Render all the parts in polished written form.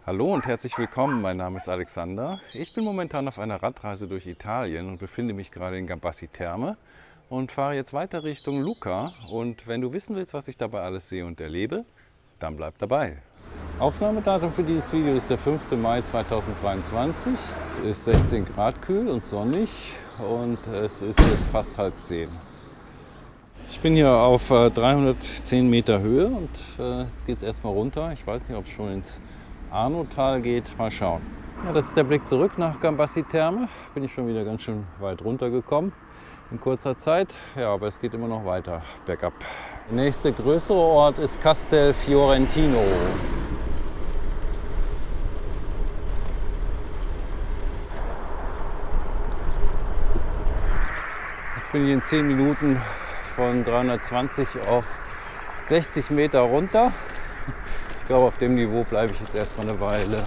Hallo und herzlich willkommen, mein Name ist Alexander. Ich bin momentan auf einer Radreise durch Italien und befinde mich gerade in Gambassi Terme und fahre jetzt weiter Richtung Lucca. Und wenn du wissen willst, was ich dabei alles sehe und erlebe, dann bleib dabei. Aufnahmedatum für dieses Video ist der 5. Mai 2023. Es ist 16 Grad kühl und sonnig und es ist jetzt fast 9:30. Ich bin hier auf 310 Meter Höhe und jetzt geht es erstmal runter. Ich weiß nicht, ob es schon ins Arnotal geht. Mal schauen. Ja, das ist der Blick zurück nach Gambassi Terme. Bin ich schon wieder ganz schön weit runtergekommen in kurzer Zeit. Ja, aber es geht immer noch weiter bergab. Der nächste größere Ort ist Castel Fiorentino. Jetzt bin ich in 10 Minuten von 320 auf 60 Meter runter. Ich glaube, auf dem Niveau bleibe ich jetzt erstmal eine Weile.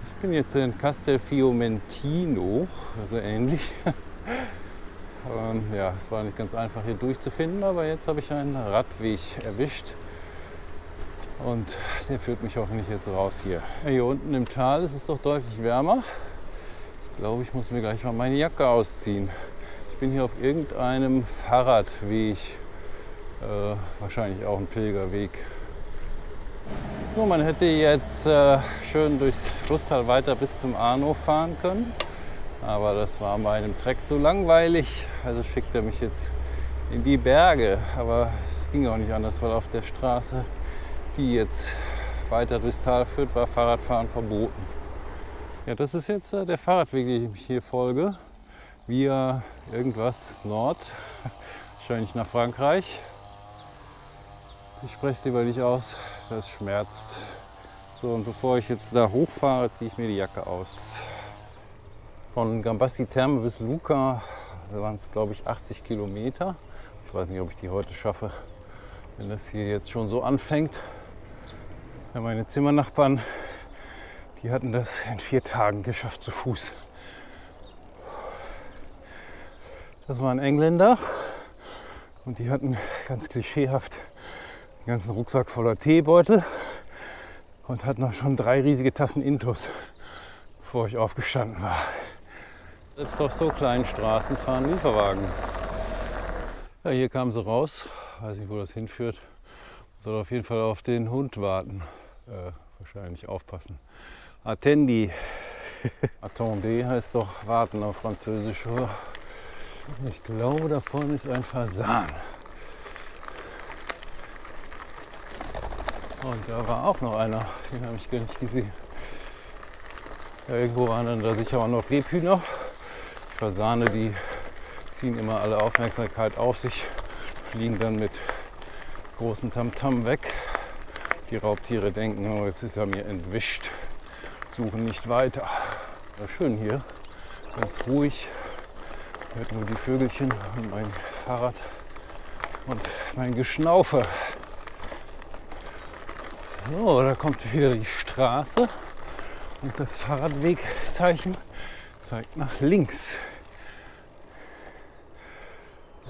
Ich bin jetzt in Castel Fiorentino, also ähnlich. Ja, es war nicht ganz einfach hier durchzufinden, aber jetzt habe ich einen Radweg erwischt. Und der führt mich hoffentlich jetzt raus hier. Hier unten im Tal ist es doch deutlich wärmer. Ich glaube, ich muss mir gleich mal meine Jacke ausziehen. Ich bin hier auf irgendeinem Fahrradweg, wahrscheinlich auch ein Pilgerweg. So, man hätte jetzt schön durchs Flusstal weiter bis zum Arno fahren können, aber das war meinem Trek zu langweilig, also schickt er mich jetzt in die Berge. Aber es ging auch nicht anders, weil auf der Straße, die jetzt weiter durchs Tal führt, war Fahrradfahren verboten. Ja, das ist jetzt der Fahrradweg, den ich hier folge, via irgendwas Nord, wahrscheinlich nach Frankreich. Ich spreche es lieber nicht aus, das schmerzt. So, und bevor ich jetzt da hochfahre, ziehe ich mir die Jacke aus. Von Gambassi Terme bis Lucca waren es, glaube ich, 80 Kilometer. Ich weiß nicht, ob ich die heute schaffe, wenn das hier jetzt schon so anfängt. Ja, meine Zimmernachbarn, die hatten das in 4 Tagen geschafft zu Fuß. Das waren Engländer und die hatten ganz klischeehaft den ganzen Rucksack voller Teebeutel und hatten auch schon 3 riesige Tassen Intus, bevor ich aufgestanden war. Selbst auf so kleinen Straßen fahren Lieferwagen. Ja, hier kamen sie raus, weiß nicht, wo das hinführt. Soll auf jeden Fall auf den Hund warten, wahrscheinlich aufpassen. Attendi. Attendez heißt doch warten auf Französisch. Ich glaube, da vorne ist ein Fasan. Und da war auch noch einer, den habe ich gar nicht gesehen. Ja, irgendwo waren dann da sicher auch noch Rebhühner. Die Fasane, die ziehen immer alle Aufmerksamkeit auf sich, fliegen dann mit großem Tamtam weg. Die Raubtiere denken, oh, jetzt ist er mir entwischt, suchen nicht weiter. Ja, schön hier, ganz ruhig. Hört nur die Vögelchen und mein Fahrrad und mein Geschnaufe. So, da kommt wieder die Straße und das Fahrradwegzeichen zeigt nach links.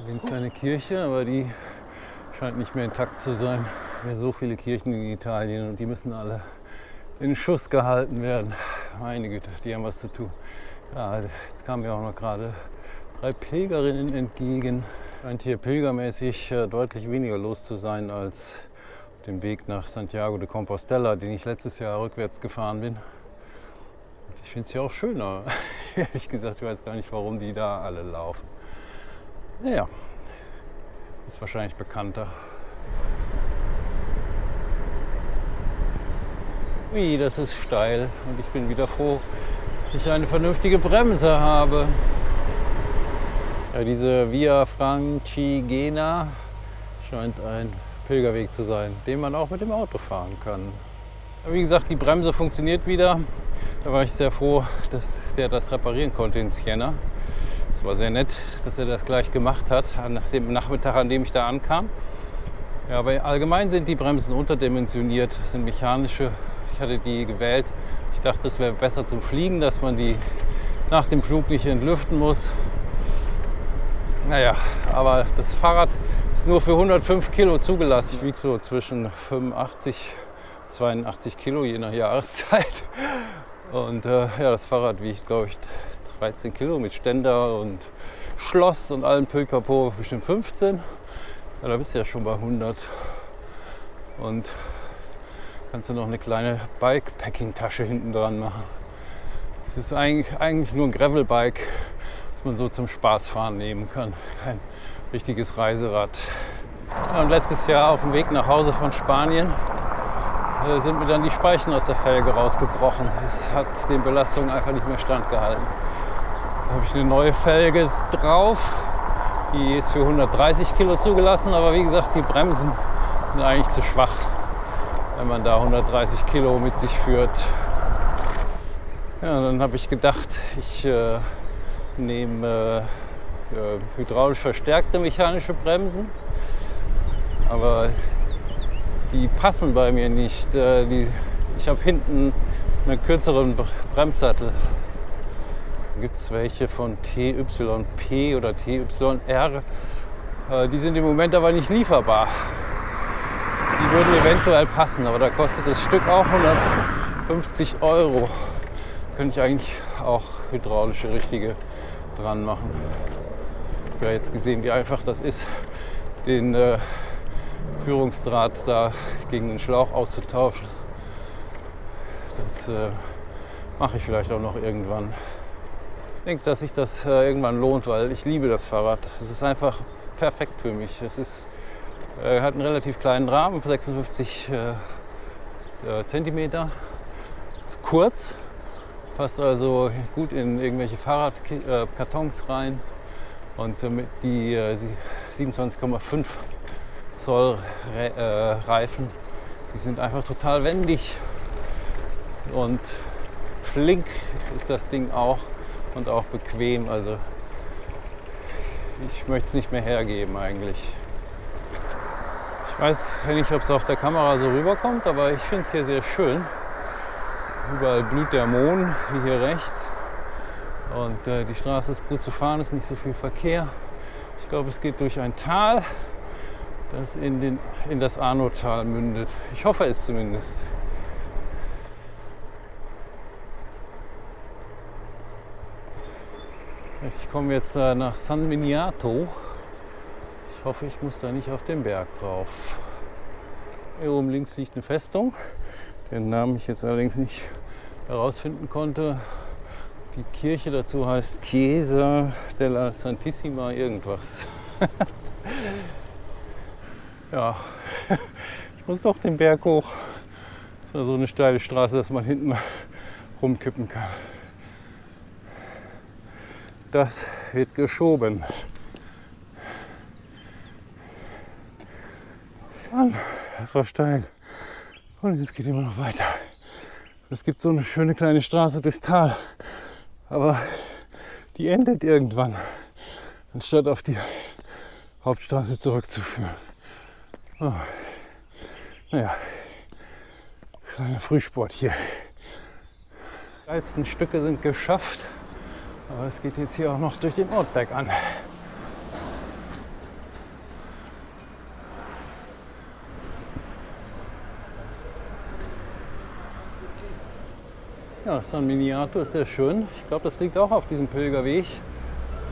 Links eine Kirche, aber die scheint nicht mehr intakt zu sein. Wir haben so viele Kirchen in Italien und die müssen alle in Schuss gehalten werden. Meine Güte, die haben was zu tun. Ja, jetzt kamen mir auch noch gerade 3 Pilgerinnen entgegen. Scheint hier pilgermäßig deutlich weniger los zu sein als den Weg nach Santiago de Compostela, den ich letztes Jahr rückwärts gefahren bin. Und ich finde es hier auch schöner. Ehrlich gesagt, ich weiß gar nicht, warum die da alle laufen. Naja, ist wahrscheinlich bekannter. Ui, das ist steil und ich bin wieder froh, dass ich eine vernünftige Bremse habe. Ja, diese Via Francigena scheint ein Pilgerweg zu sein, den man auch mit dem Auto fahren kann. Wie gesagt, die Bremse funktioniert wieder. Da war ich sehr froh, dass der das reparieren konnte in Siena. Es war sehr nett, dass er das gleich gemacht hat, nach dem Nachmittag, an dem ich da ankam. Ja, aber allgemein sind die Bremsen unterdimensioniert, das sind mechanische. Ich hatte die gewählt. Ich dachte, es wäre besser zum Fliegen, dass man die nach dem Flug nicht entlüften muss. Naja, aber das Fahrrad Ist nur für 105 Kilo zugelassen. Ich wiege so zwischen 85 und 82 Kilo je nach Jahreszeit. Und ja, das Fahrrad wiegt, glaube ich, 13 Kilo mit Ständer und Schloss und allem Pipapo, bestimmt 15. Ja, da bist du ja schon bei 100. Und kannst du noch eine kleine Bikepacking-Tasche hinten dran machen. Es ist eigentlich nur ein Gravelbike, das man so zum Spaßfahren nehmen kann. Kein richtiges Reiserad. Ja, und letztes Jahr auf dem Weg nach Hause von Spanien sind mir dann die Speichen aus der Felge rausgebrochen. Das hat den Belastungen einfach nicht mehr standgehalten. Da habe ich eine neue Felge drauf. Die ist für 130 Kilo zugelassen, aber wie gesagt, die Bremsen sind eigentlich zu schwach, wenn man da 130 Kilo mit sich führt. Ja, dann habe ich gedacht, ich nehme hydraulisch verstärkte mechanische Bremsen, aber die passen bei mir nicht. Ich habe hinten einen kürzeren Bremssattel. Da gibt es welche von TYP oder TYR. Die sind im Moment aber nicht lieferbar. Die würden eventuell passen, aber da kostet das Stück auch 150 €. Könnte ich eigentlich auch hydraulische richtige dran machen. Ich habe jetzt gesehen, wie einfach das ist, den Führungsdraht da gegen den Schlauch auszutauschen. Das mache ich vielleicht auch noch irgendwann. Ich denke, dass sich das irgendwann lohnt, weil ich liebe das Fahrrad. Es ist einfach perfekt für mich. Es ist, hat einen relativ kleinen Rahmen, 56 Zentimeter. Ist kurz, passt also gut in irgendwelche Fahrradkartons rein. Und die 27,5 Zoll Reifen, die sind einfach total wendig. Und flink ist das Ding auch und auch bequem. Also ich möchte es nicht mehr hergeben eigentlich. Ich weiß nicht, ob es auf der Kamera so rüberkommt, aber ich finde es hier sehr schön. Überall blüht der Mohn, wie hier rechts. Und die Straße ist gut zu fahren, ist nicht so viel Verkehr. Ich glaube, es geht durch ein Tal, das in das Arnotal mündet. Ich hoffe es zumindest. Ich komme jetzt nach San Miniato. Ich hoffe, ich muss da nicht auf den Berg drauf. Hier oben links liegt eine Festung, deren Namen ich jetzt allerdings nicht herausfinden konnte. Die Kirche dazu heißt Chiesa della Santissima irgendwas. Ja, ich muss doch den Berg hoch. Das war so eine steile Straße, dass man hinten rumkippen kann. Das wird geschoben. Mann, das war steil. Und es geht immer noch weiter. Es gibt so eine schöne kleine Straße durchs Tal. Aber die endet irgendwann, anstatt auf die Hauptstraße zurückzuführen. Oh. Naja, kleiner Frühsport hier. Die geilsten Stücke sind geschafft. Aber es geht jetzt hier auch noch durch den Ort bergan. Ja, San Miniato ist sehr schön. Ich glaube, das liegt auch auf diesem Pilgerweg.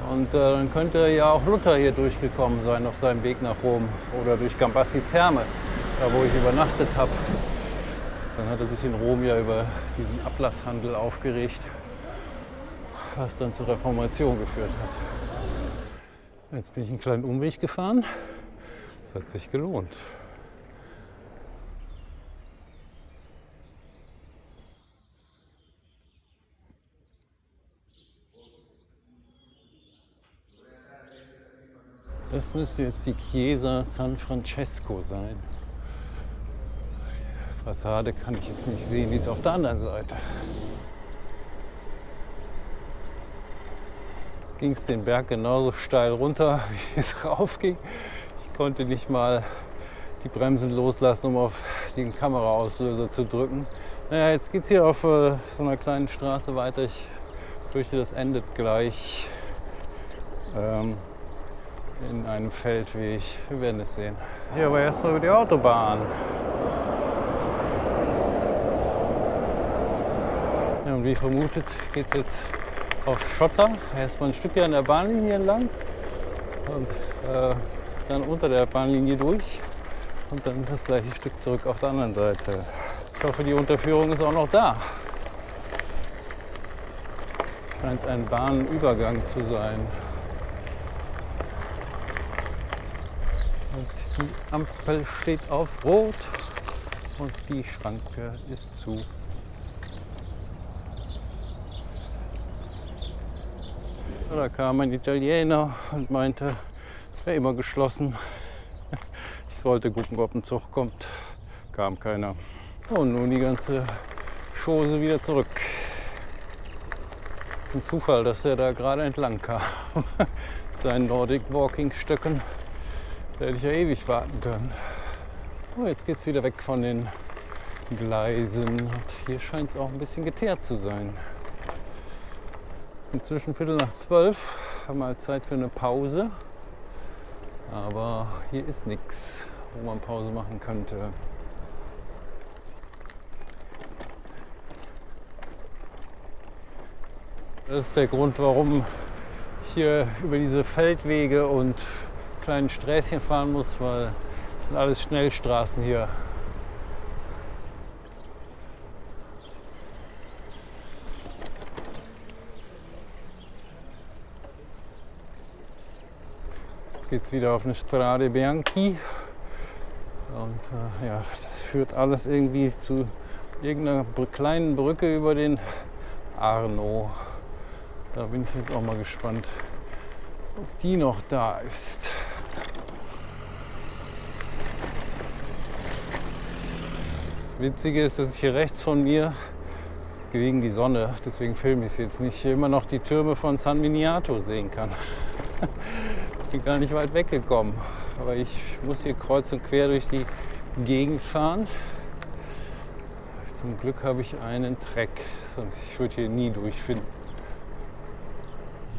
Und dann könnte ja auch Luther hier durchgekommen sein auf seinem Weg nach Rom oder durch Gambassi Terme, da wo ich übernachtet habe. Dann hat er sich in Rom ja über diesen Ablasshandel aufgeregt, was dann zur Reformation geführt hat. Jetzt bin ich einen kleinen Umweg gefahren. Das hat sich gelohnt. Das müsste jetzt die Chiesa San Francesco sein. Die Fassade kann ich jetzt nicht sehen, die ist auf der anderen Seite. Jetzt ging es den Berg genauso steil runter, wie es raufging. Ich konnte nicht mal die Bremsen loslassen, um auf den Kameraauslöser zu drücken. Naja, jetzt geht es hier auf so einer kleinen Straße weiter. Ich fürchte, das endet gleich. in einem Feldweg. Wir werden es sehen. Hier aber erstmal über die Autobahn. Ja, und wie vermutet geht es jetzt auf Schotter. Erstmal ein Stückchen an der Bahnlinie entlang und dann unter der Bahnlinie durch und dann das gleiche Stück zurück auf der anderen Seite. Ich hoffe, die Unterführung ist auch noch da. Scheint ein Bahnübergang zu sein. Und die Ampel steht auf Rot und die Schranke ist zu. Da kam ein Italiener und meinte, es wäre immer geschlossen. Ich sollte gucken, ob ein Zug kommt. Kam keiner. Und nun die ganze Chose wieder zurück. Es ist ein Zufall, dass er da gerade entlang kam. Mit seinen Nordic Walking Stöcken. Da hätte ich ja ewig warten können. Oh, jetzt geht es wieder weg von den Gleisen. Und hier scheint es auch ein bisschen geteert zu sein. Es ist inzwischen 11:15. Haben wir Zeit für eine Pause. Aber hier ist nichts, wo man Pause machen könnte. Das ist der Grund, warum ich hier über diese Feldwege und kleinen Sträßchen fahren muss, weil das sind alles Schnellstraßen hier. Jetzt geht es wieder auf eine Strade Bianchi und ja, das führt alles irgendwie zu irgendeiner kleinen Brücke über den Arno. Da bin ich jetzt auch mal gespannt, ob die noch da ist. Das Witzige ist, dass ich hier rechts von mir, gegen die Sonne, deswegen filme ich es jetzt nicht, immer noch die Türme von San Miniato sehen kann. Ich bin gar nicht weit weggekommen, aber ich muss hier kreuz und quer durch die Gegend fahren. Zum Glück habe ich einen Treck, sonst ich würde hier nie durchfinden.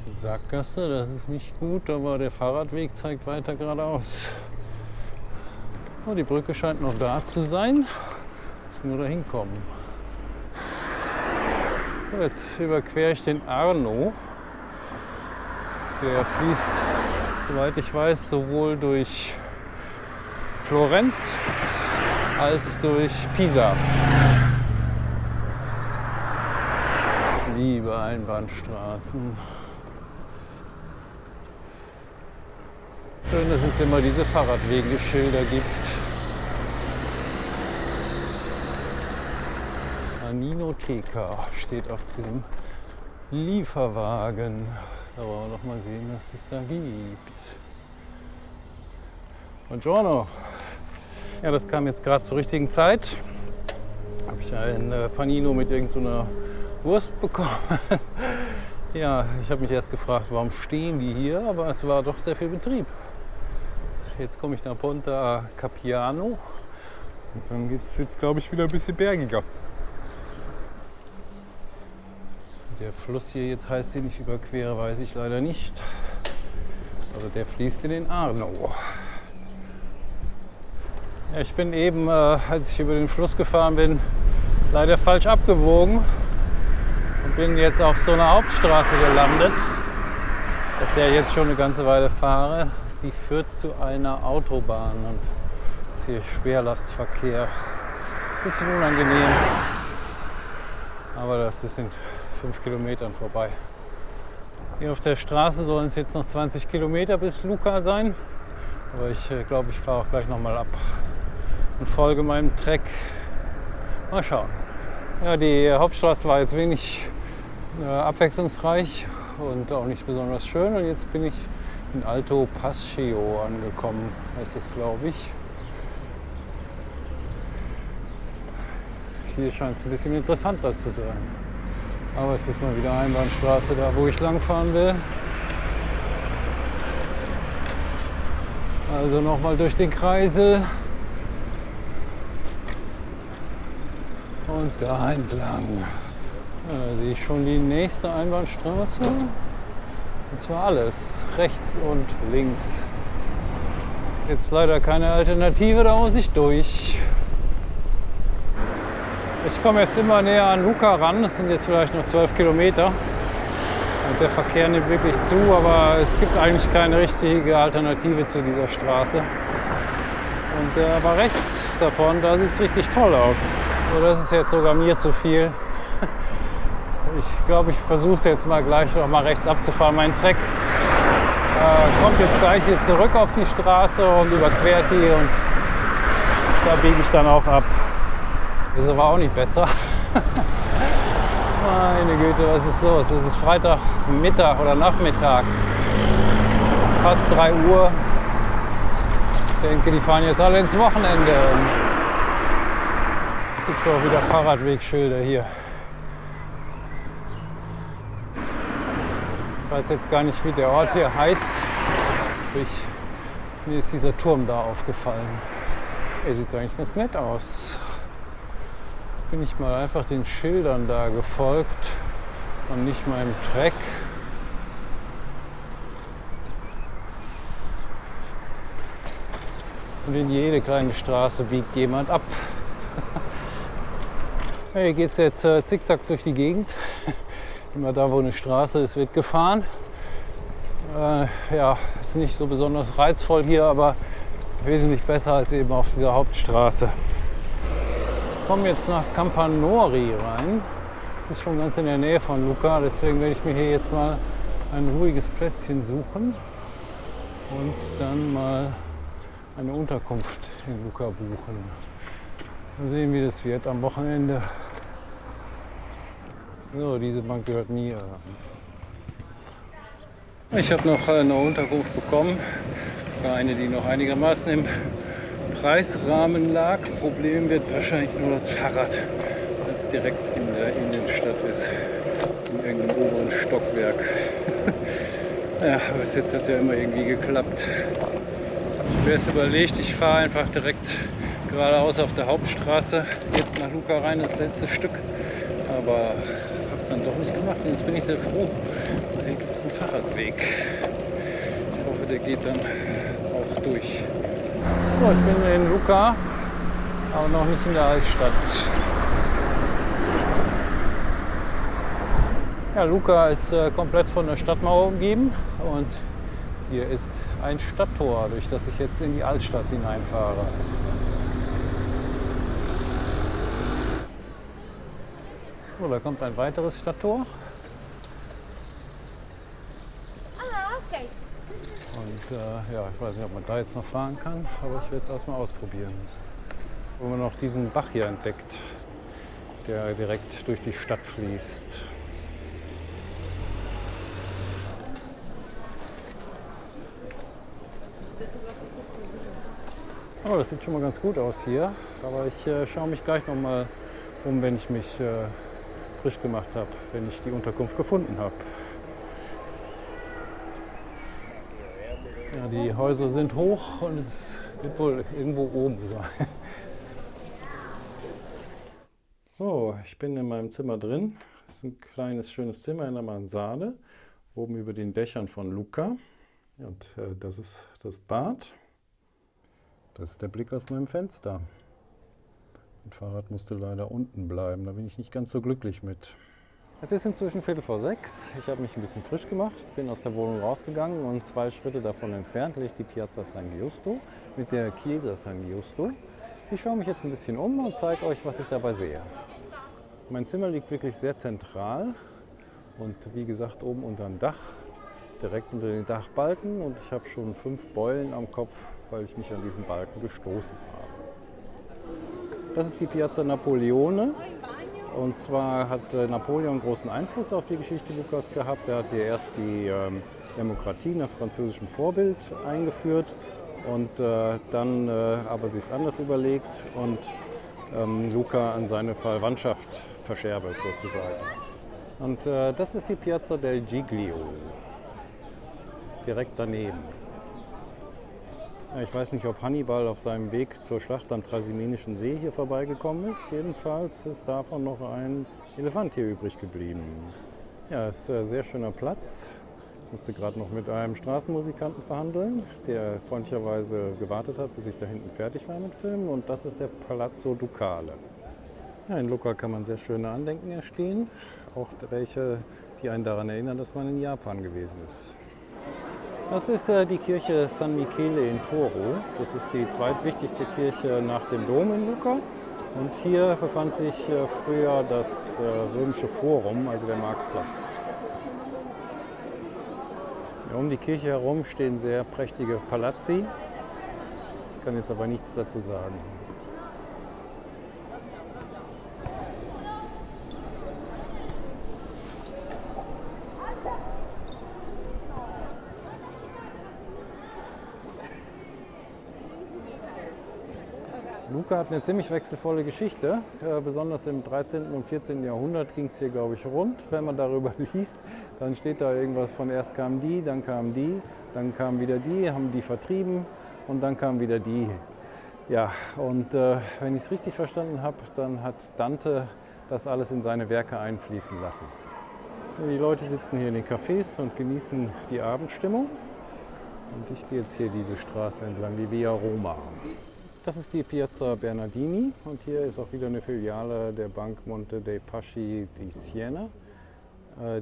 Die Sackgasse, das ist nicht gut, aber der Fahrradweg zeigt weiter geradeaus. Oh, die Brücke scheint noch da zu sein. Muss nur dahin kommen. So, jetzt überquere ich den Arno. Der fließt, soweit ich weiß, sowohl durch Florenz als durch Pisa. Ich liebe Einbahnstraßen. Schön, dass es immer diese Fahrradwegeschilder gibt. Aninoteca steht auf diesem Lieferwagen. Da wollen wir noch mal sehen, was es da gibt. Buongiorno. Ja, das kam jetzt gerade zur richtigen Zeit. Habe ich ein Panino mit irgendeiner Wurst bekommen. Ja, ich habe mich erst gefragt, warum stehen die hier, aber es war doch sehr viel Betrieb. Jetzt komme ich nach Ponte Capiano und dann geht es jetzt, glaube ich, wieder ein bisschen bergiger. Der Fluss hier jetzt heißt, den ich überquere, weiß ich leider nicht. Also der fließt in den Arno. Ja, ich bin eben, als ich über den Fluss gefahren bin, leider falsch abgebogen und bin jetzt auf so einer Hauptstraße gelandet, auf der ich jetzt schon eine ganze Weile fahre. Die führt zu einer Autobahn und ist hier Schwerlastverkehr. Bisschen unangenehm, aber das ist in 5 Kilometern vorbei. Hier auf der Straße sollen es jetzt noch 20 Kilometer bis Lucca sein, aber ich glaube, ich fahre auch gleich nochmal ab und folge meinem Trek. Mal schauen. Ja, die Hauptstraße war jetzt wenig abwechslungsreich und auch nicht besonders schön und jetzt bin ich in Alto Pascio angekommen, heißt das, glaube ich. Hier scheint es ein bisschen interessanter zu sein. Aber es ist mal wieder Einbahnstraße, da wo ich langfahren will. Also nochmal durch den Kreisel. Und da entlang. Ja, da sehe ich schon die nächste Einbahnstraße. Und zwar alles, rechts und links. Jetzt leider keine Alternative, da muss ich durch. Ich komme jetzt immer näher an Lucca ran, das sind jetzt vielleicht noch 12 Kilometer. Und der Verkehr nimmt wirklich zu, aber es gibt eigentlich keine richtige Alternative zu dieser Straße. Und aber rechts davon, da sieht es richtig toll aus. Also das ist jetzt sogar mir zu viel. Ich glaube, ich versuche es jetzt mal gleich noch mal rechts abzufahren. Mein Treck kommt jetzt gleich hier zurück auf die Straße und überquert die und da biege ich dann auch ab. Ist aber auch nicht besser. Meine Güte, was ist los? Es ist Freitagmittag oder Nachmittag. Fast 3 Uhr. Ich denke, die fahren jetzt alle ins Wochenende. Es gibt auch wieder Fahrradwegschilder hier. Ich weiß jetzt gar nicht, wie der Ort hier heißt. Mir ist dieser Turm da aufgefallen. Hier sieht es eigentlich ganz nett aus. Jetzt bin ich mal einfach den Schildern da gefolgt und nicht meinem Treck. Und in jede kleine Straße biegt jemand ab. Hier geht es jetzt zickzack durch die Gegend. Immer da, wo eine Straße ist, wird gefahren. Ja, ist nicht so besonders reizvoll hier, aber wesentlich besser als eben auf dieser Hauptstraße. Ich komme jetzt nach Campanori rein. Das ist schon ganz in der Nähe von Lucca, deswegen werde ich mir hier jetzt mal ein ruhiges Plätzchen suchen und dann mal eine Unterkunft in Lucca buchen. Mal sehen, wie das wird am Wochenende. So, diese Bank gehört mir. Ich habe noch eine Unterkunft bekommen, eine, die noch einigermaßen im Preisrahmen lag. Problem wird wahrscheinlich nur das Fahrrad, das direkt in der Innenstadt ist, in irgendeinem oberen Stockwerk. Ja, bis jetzt hat es ja immer irgendwie geklappt. Ich habe erst überlegt, ich fahre einfach direkt geradeaus auf der Hauptstraße jetzt nach Lucca rein, das letzte Stück. Aber habe es dann doch nicht gemacht. Und jetzt bin ich sehr froh. Hier gibt es einen Fahrradweg. Ich hoffe, der geht dann auch durch. So, ich bin in Lucca, aber noch nicht in der Altstadt. Ja, Lucca ist komplett von der Stadtmauer umgeben und hier ist ein Stadttor, durch das ich jetzt in die Altstadt hineinfahre. So, da kommt ein weiteres Stadttor. Und ja, ich weiß nicht, ob man da jetzt noch fahren kann, aber ich werde es erstmal ausprobieren. Wo man noch diesen Bach hier entdeckt, der direkt durch die Stadt fließt. Oh, das sieht schon mal ganz gut aus hier, aber ich schaue mich gleich noch mal um, wenn ich mich frisch gemacht habe, wenn ich die Unterkunft gefunden habe. Ja, die Häuser sind hoch und es wird wohl irgendwo oben sein. So, ich bin in meinem Zimmer drin. Das ist ein kleines, schönes Zimmer in der Mansarde, oben über den Dächern von Lucca. Und das ist das Bad. Das ist der Blick aus meinem Fenster. Mein Fahrrad musste leider unten bleiben, da bin ich nicht ganz so glücklich mit. Es ist inzwischen 5:45. Ich habe mich ein bisschen frisch gemacht, bin aus der Wohnung rausgegangen und 2 Schritte davon entfernt liegt die Piazza San Giusto mit der Chiesa San Giusto. Ich schaue mich jetzt ein bisschen um und zeige euch, was ich dabei sehe. Mein Zimmer liegt wirklich sehr zentral und wie gesagt oben unter dem Dach, direkt unter den Dachbalken, und ich habe schon 5 Beulen am Kopf, weil ich mich an diesen Balken gestoßen habe. Das ist die Piazza Napoleone. Und zwar hat Napoleon großen Einfluss auf die Geschichte Luccas gehabt. Er hat hier erst die Demokratie nach französischem Vorbild eingeführt und dann aber sich es anders überlegt und Lucca an seine Verwandtschaft verscherbelt sozusagen. Und das ist die Piazza del Giglio, direkt daneben. Ja, ich weiß nicht, ob Hannibal auf seinem Weg zur Schlacht am Trasimenischen See hier vorbeigekommen ist. Jedenfalls ist davon noch ein Elefant hier übrig geblieben. Ja, es ist ein sehr schöner Platz. Musste gerade noch mit einem Straßenmusikanten verhandeln, der freundlicherweise gewartet hat, bis ich da hinten fertig war mit Filmen. Und das ist der Palazzo Ducale. Ja, in Lucca kann man sehr schöne Andenken erstehen, auch welche, die einen daran erinnern, dass man in Japan gewesen ist. Das ist die Kirche San Michele in Foro. Das ist die zweitwichtigste Kirche nach dem Dom in Lucca. Und hier befand sich früher das römische Forum, also der Marktplatz. Ja, um die Kirche herum stehen sehr prächtige Palazzi. Ich kann jetzt aber nichts dazu sagen. Lucca hat eine ziemlich wechselvolle Geschichte. Besonders im 13. und 14. Jahrhundert ging es hier, glaube ich, rund. Wenn man darüber liest, dann steht da irgendwas von erst kamen die, dann kamen die, dann kamen wieder die, haben die vertrieben und dann kamen wieder die. Ja, und wenn ich es richtig verstanden habe, dann hat Dante das alles in seine Werke einfließen lassen. Die Leute sitzen hier in den Cafés und genießen die Abendstimmung. Und ich gehe jetzt hier diese Straße entlang, die Via Roma. Das ist die Piazza Bernardini und hier ist auch wieder eine Filiale der Bank Monte dei Paschi di Siena,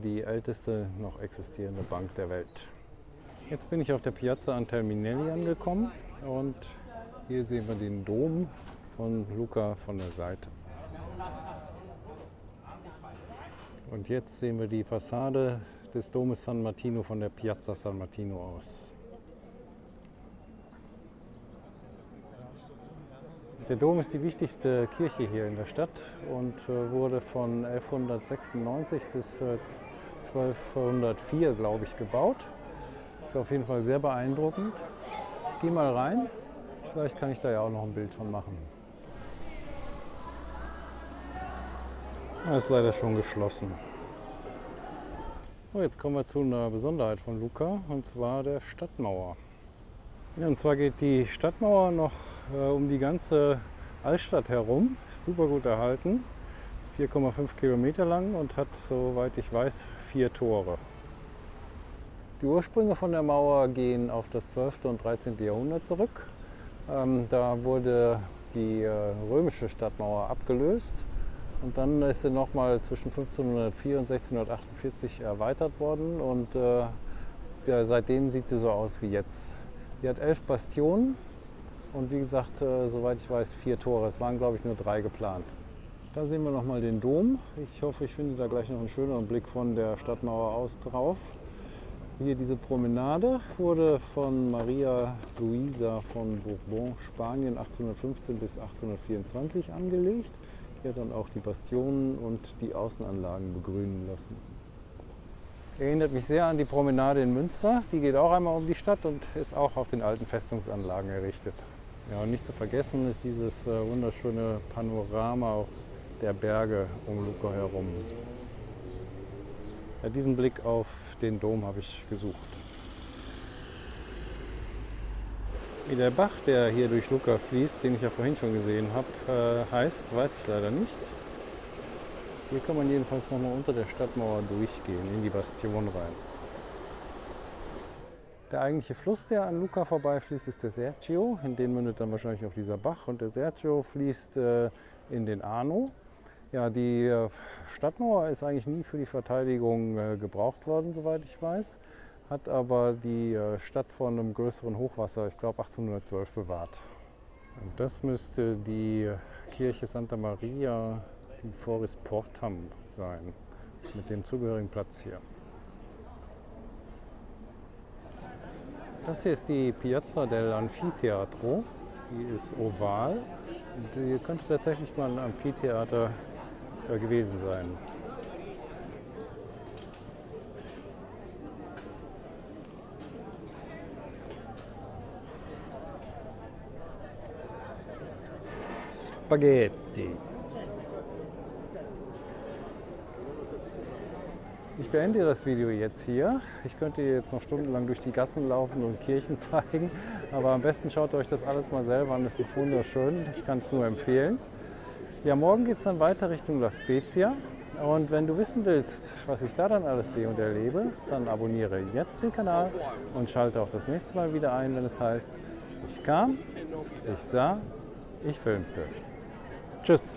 die älteste noch existierende Bank der Welt. Jetzt bin ich auf der Piazza Antelminelli angekommen und hier sehen wir den Dom von Lucca von der Seite. Und jetzt sehen wir die Fassade des Domes San Martino von der Piazza San Martino aus. Der Dom ist die wichtigste Kirche hier in der Stadt und wurde von 1196 bis 1204, glaube ich, gebaut. Das ist auf jeden Fall sehr beeindruckend. Ich gehe mal rein, vielleicht kann ich da ja auch noch ein Bild von machen. Das ist leider schon geschlossen. So, jetzt kommen wir zu einer Besonderheit von Lucca, und zwar der Stadtmauer. Ja, und zwar geht die Stadtmauer noch um die ganze Altstadt herum, ist super gut erhalten, ist 4,5 Kilometer lang und hat, soweit ich weiß, 4 Tore. Die Ursprünge von der Mauer gehen auf das 12. und 13. Jahrhundert zurück. Da wurde die römische Stadtmauer abgelöst und dann ist sie nochmal zwischen 1504 und 1648 erweitert worden und seitdem sieht sie so aus wie jetzt. Die hat 11 Bastionen und wie gesagt, soweit ich weiß, 4 Tore. Es waren, glaube ich, nur 3 geplant. Da sehen wir nochmal den Dom. Ich hoffe, ich finde da gleich noch einen schöneren Blick von der Stadtmauer aus drauf. Hier diese Promenade wurde von Maria Luisa von Bourbon, Spanien, 1815 bis 1824 angelegt. Die hat dann auch die Bastionen und die Außenanlagen begrünen lassen. Erinnert mich sehr an die Promenade in Münster. Die geht auch einmal um die Stadt und ist auch auf den alten Festungsanlagen errichtet. Ja, und nicht zu vergessen ist dieses wunderschöne Panorama der Berge um Lucca herum. Ja, diesen Blick auf den Dom habe ich gesucht. Wie der Bach, der hier durch Lucca fließt, den ich ja vorhin schon gesehen habe, heißt, weiß ich leider nicht. Hier kann man jedenfalls nochmal unter der Stadtmauer durchgehen, in die Bastion rein. Der eigentliche Fluss, der an Lucca vorbeifließt, ist der Serchio. In den mündet dann wahrscheinlich auch dieser Bach. Und der Serchio fließt in den Arno. Ja, die Stadtmauer ist eigentlich nie für die Verteidigung gebraucht worden, soweit ich weiß. Hat aber die Stadt vor einem größeren Hochwasser, ich glaube 1812, bewahrt. Und das müsste die Kirche Santa Maria di Foris Portam sein, mit dem zugehörigen Platz hier. Das hier ist die Piazza dell'Anfiteatro, die ist oval und die könnte tatsächlich mal ein Amphitheater gewesen sein. Spaghetti. Ich beende das Video jetzt hier. Ich könnte jetzt noch stundenlang durch die Gassen laufen und Kirchen zeigen, aber am besten schaut euch das alles mal selber an. Es ist wunderschön. Ich kann es nur empfehlen. Ja, morgen geht es dann weiter Richtung La Spezia Und wenn du wissen willst, was ich da dann alles sehe und erlebe, dann abonniere jetzt den Kanal und schalte auch das nächste Mal wieder ein, wenn es heißt, ich kam, ich sah, ich filmte. Tschüss!